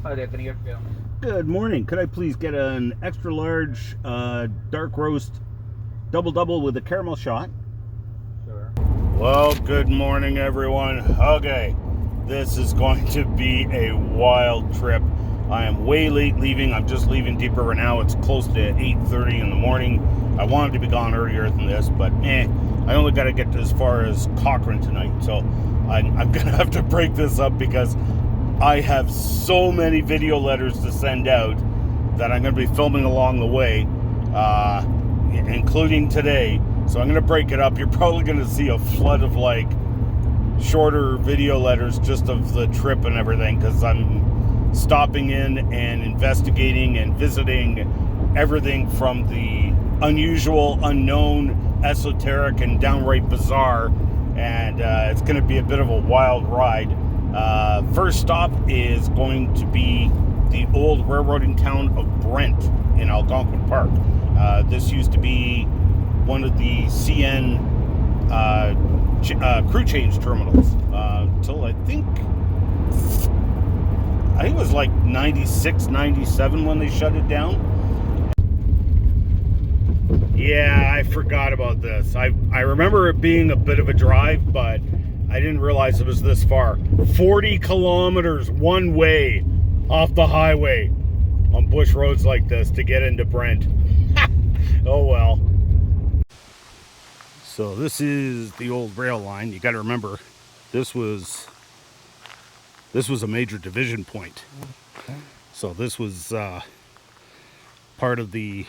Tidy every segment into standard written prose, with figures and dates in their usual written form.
Hi there, can I get you? Good morning. Could I please get an extra large dark roast double with a caramel shot? Sure. Well, good morning, everyone. Okay, this is going to be a wild trip. I am way late leaving. I'm just leaving Deep River now. It's close to 8:30 in the morning. I wanted to be gone earlier than this, but I only got to get as far as Cochrane tonight. So I'm going to have to break this up because I have so many video letters to send out that I'm going to be filming along the way, including today. So I'm going to break it up. You're probably going to see a flood of like shorter video letters just of the trip and everything, because I'm stopping in and investigating and visiting everything from the unusual, unknown, esoteric, and downright bizarre. And it's going to be a bit of a wild ride. First stop is going to be the old railroading town of Brent in Algonquin Park. This used to be one of the CN crew change terminals until I think it was like 96, 97 when they shut it down. Yeah, I forgot about this. I remember it being a bit of a drive, but I didn't realize it was this far. 40 kilometers one way off the highway on bush roads like this to get into Brent. Oh well. So this is the old rail line. You got to remember, this was a major division point. So this was part of the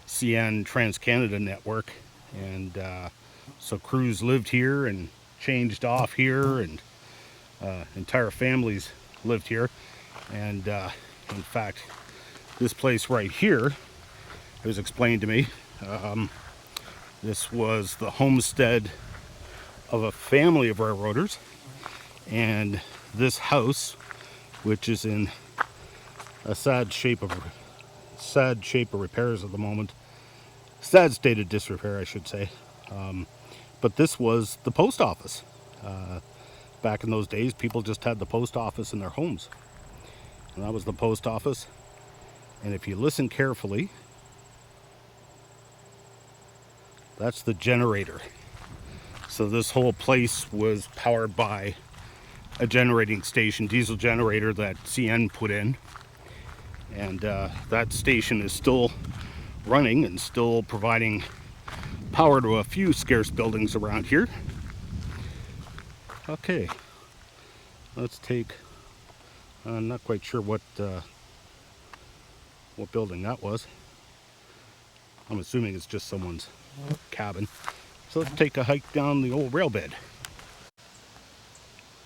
CN Trans-Canada network, and so crews lived here and changed off here, and entire families lived here. And in fact, this place right here, it was explained to me, this was the homestead of a family of railroaders, and this house, which is in a sad shape of repairs at the moment, sad state of disrepair, I should say. But this was the post office. Back in those days, people just had the post office in their homes. And that was the post office. And if you listen carefully, that's the generator. So this whole place was powered by a generating station, diesel generator that CN put in. And that station is still running and still providing power to a few scarce buildings around here. Okay, let's take, I'm not quite sure what building that was. I'm assuming it's just someone's cabin. So let's take a hike down the old rail bed.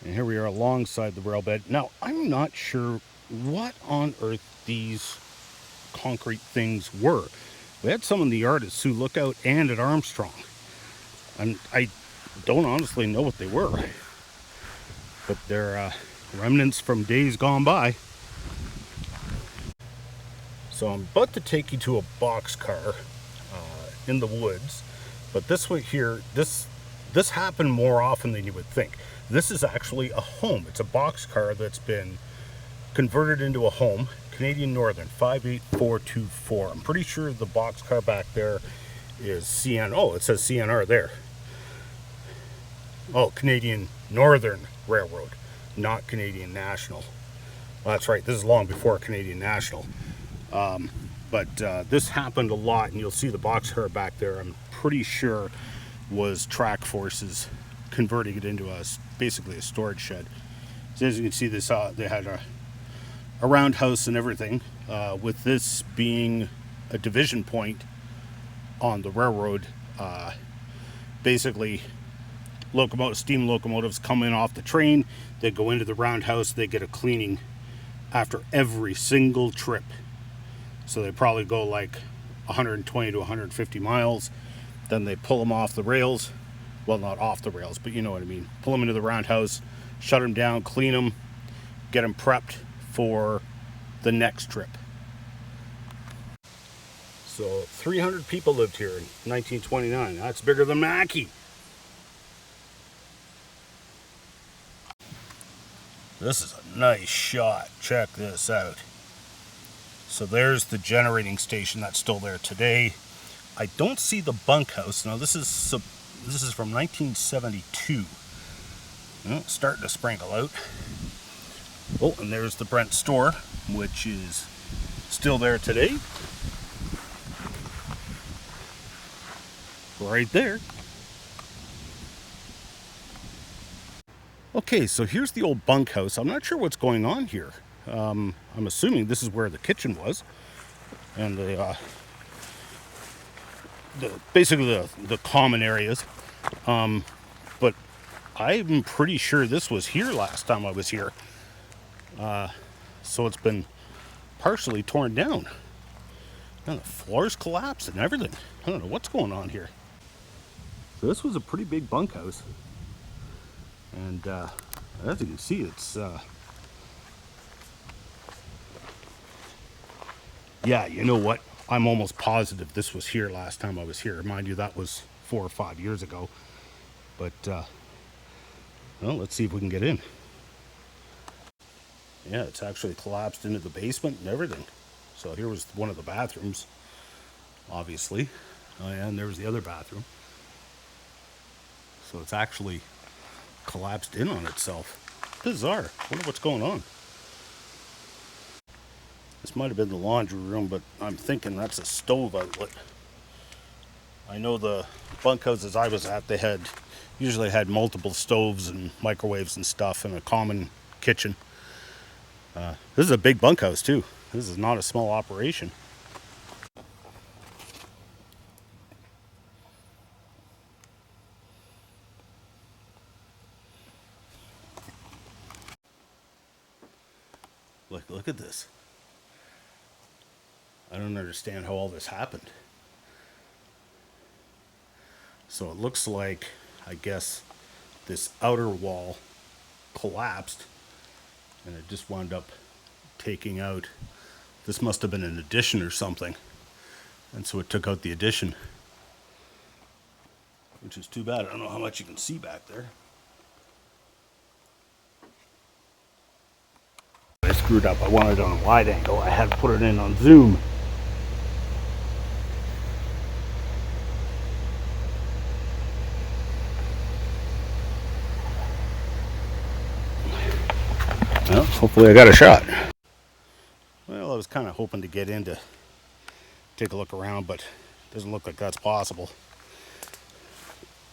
And here we are alongside the rail bed. Now, I'm not sure what on earth these concrete things were. We had some in the yard at Sioux Lookout and at Armstrong, and I don't honestly know what they were, but they're remnants from days gone by. So I'm about to take you to a boxcar in the woods, but this way here, this happened more often than you would think. This is actually a home. It's a boxcar that's been converted into a home. Canadian Northern 58424. I'm pretty sure the boxcar back there is CN. Oh, it says CNR there. Oh, Canadian Northern Railroad, not Canadian National. Well, that's right. This is long before Canadian National. But this happened a lot, and you'll see the boxcar back there, I'm pretty sure was track forces converting it into basically a storage shed. So as you can see, this they had a roundhouse and everything, with this being a division point on the railroad. Basically, steam locomotives come in off the train, they go into the roundhouse, they get a cleaning after every single trip. So they probably go like 120 to 150 miles. Then they pull them off the rails. Well, not off the rails, but you know what I mean. Pull them into the roundhouse, shut them down, clean them, get them prepped for the next trip. So 300 people lived here in 1929. That's bigger than Mackie. This is a nice shot. Check this out. So there's the generating station that's still there today. I don't see the bunkhouse. Now this is from 1972. Well, it's starting to sprinkle out. Oh, and there's the Brent store, which is still there today. Right there. Okay, so here's the old bunkhouse. I'm not sure what's going on here. I'm assuming this is where the kitchen was, and basically the common areas. But I'm pretty sure this was here last time I was here. So it's been partially torn down. And the floors collapsed and everything. I don't know what's going on here. So this was a pretty big bunkhouse. And as you can see, it's yeah, you know what? I'm almost positive this was here last time I was here. Mind you, that was 4 or 5 years ago. But well, let's see if we can get in. Yeah, it's actually collapsed into the basement and everything. So here was one of the bathrooms, obviously. Oh, yeah, and there was the other bathroom. So it's actually collapsed in on itself. Bizarre. Wonder what's going on. This might have been the laundry room, but I'm thinking that's a stove outlet. I know the bunkhouses I was at, they usually had multiple stoves and microwaves and stuff and a common kitchen. This is a big bunkhouse too. This is not a small operation. Look at this. I don't understand how all this happened. So it looks like, I guess, this outer wall collapsed and it just wound up taking out. This must have been an addition or something. And so it took out the addition, which is too bad. I don't know how much you can see back there. I screwed up. I wanted it on a wide angle. I had to put it in on zoom. Well, hopefully I got a shot. Well, I was kind of hoping to get in to take a look around, but it doesn't look like that's possible.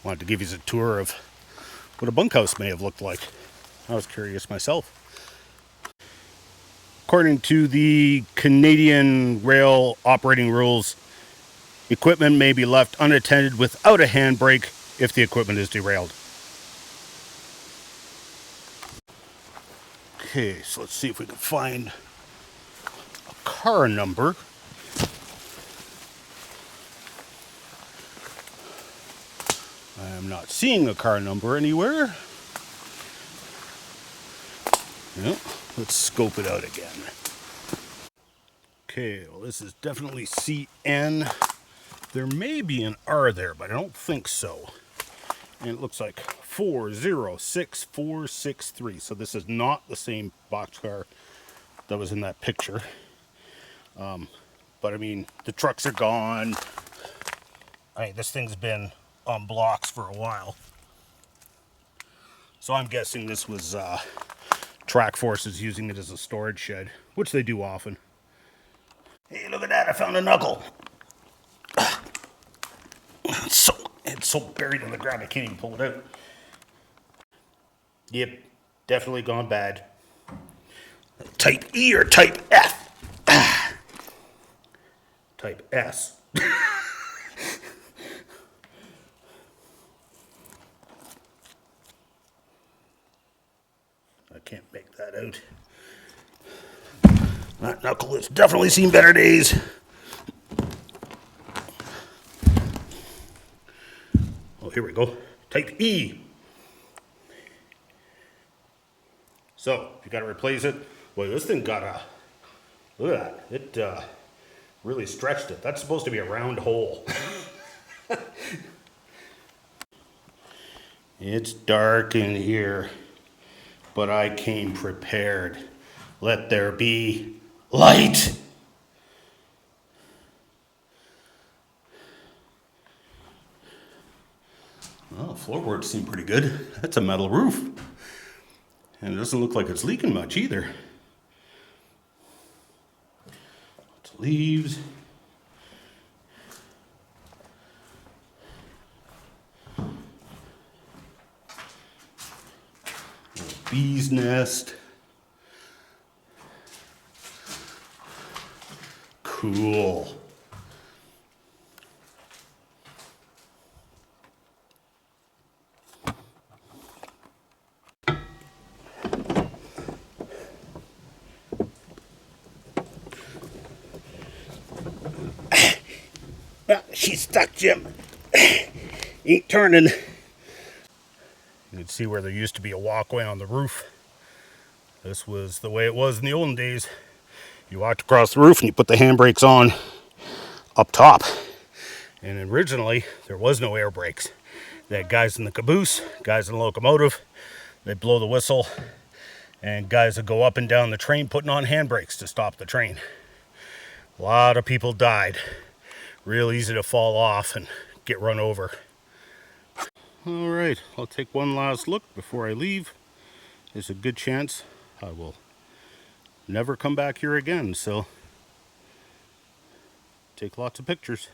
Wanted to give you a tour of what a bunkhouse may have looked like. I was curious myself. According to the Canadian rail operating rules, equipment may be left unattended without a handbrake if the equipment is derailed. Okay, so let's see if we can find a car number. I am not seeing a car number anywhere. Yep, let's scope it out again. Okay, well this is definitely CN. There may be an R there, but I don't think so. And it looks like 406463. So this is not the same boxcar that was in that picture. But I mean, the trucks are gone. I mean, this thing's been on blocks for a while. So I'm guessing this was Track Forces using it as a storage shed, which they do often. Hey, look at that, I found a knuckle. It's so buried in the ground I can't even pull it out. Yep, definitely gone bad. Type E or type F? Type S. I can't make that out. That knuckle has definitely seen better days. Oh, here we go. Type E. So, if you got to replace it, well, this thing got a, look at that. It really stretched it. That's supposed to be a round hole. It's dark in here. but I came prepared. Let there be light. Well, the floorboards seem pretty good. That's a metal roof. And it doesn't look like it's leaking much either. Lots of leaves. Little bee's nest. Cool. She's stuck, Jim. Ain't turning. You can see where there used to be a walkway on the roof. This was the way it was in the olden days. You walked across the roof and you put the handbrakes on up top. And originally, there was no air brakes. They had guys in the caboose, guys in the locomotive. They'd blow the whistle, and guys would go up and down the train putting on handbrakes to stop the train. A lot of people died. Real easy to fall off and get run over. All right, I'll take one last look before I leave. There's a good chance I will never come back here again, so take lots of pictures.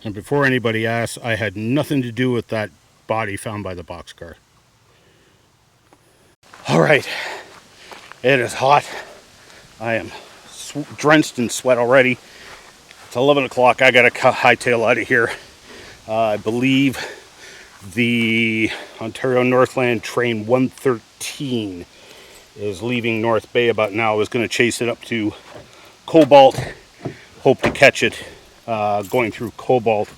And before anybody asks, I had nothing to do with that body found by the boxcar. All right, it is hot. I am drenched in sweat already. It's 11 o'clock. I gotta hightail out of here. I believe the Ontario Northland Train 113 is leaving North Bay about now. I was going to chase it up to Cobalt. Hope to catch it going through Cobalt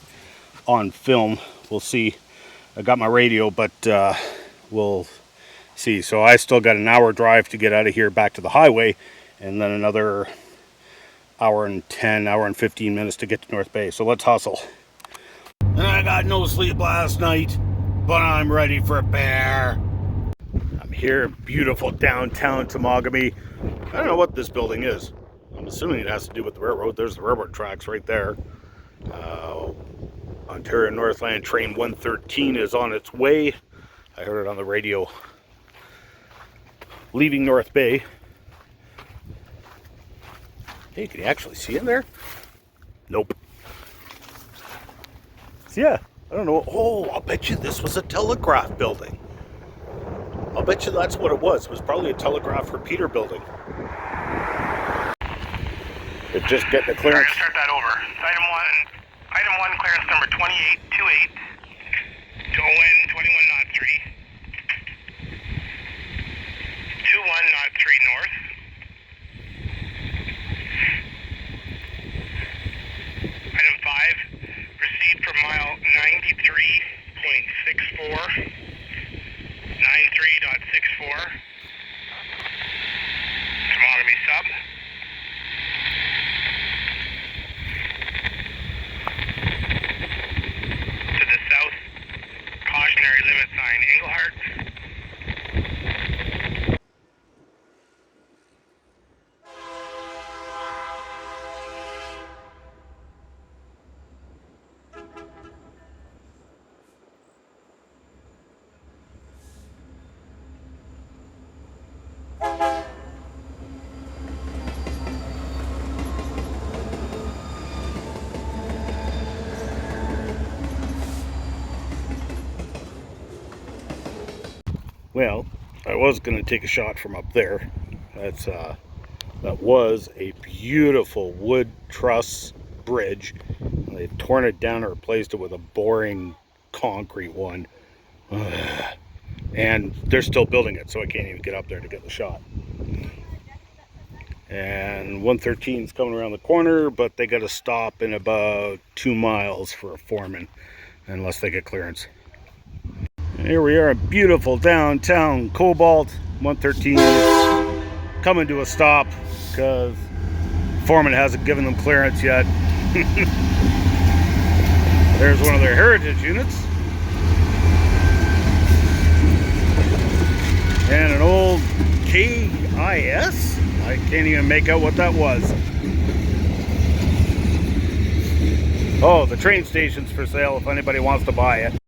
on film. We'll see. I got my radio, but we'll see. So I still got an hour drive to get out of here back to the highway, and then another hour and 15 minutes to get to North Bay. So let's hustle. And I got no sleep last night, but I'm ready for a bear. I'm here in beautiful downtown Temagami. I don't know what this building is. I'm assuming it has to do with the railroad. There's the railroad tracks right there. Ontario Northland Train 113 is on its way. I heard it on the radio. Leaving North Bay. Hey, can you actually see in there? Nope. So yeah, I don't know. Oh, I'll bet you this was a telegraph building. I'll bet you that's what it was. It was probably a telegraph repeater building. It's just getting a clearance. Start that over. Item one, clearance number 2828 to ON 2103. 2103 north. Item 5, proceed from mile 93.64. 93.64. Temagami sub. To the south, cautionary limit sign Englehart. Well, I was going to take a shot from up there. That was a beautiful wood truss bridge. They've torn it down and replaced it with a boring concrete one. And they're still building it, so I can't even get up there to get the shot. And 113 is coming around the corner, but they got to stop in about 2 miles for a foreman, unless they get clearance. Here we are, beautiful downtown Cobalt. 113 is coming to a stop because foreman hasn't given them clearance yet. There's one of their heritage units. And an old KIS? I can't even make out what that was. Oh, the train station's for sale if anybody wants to buy it.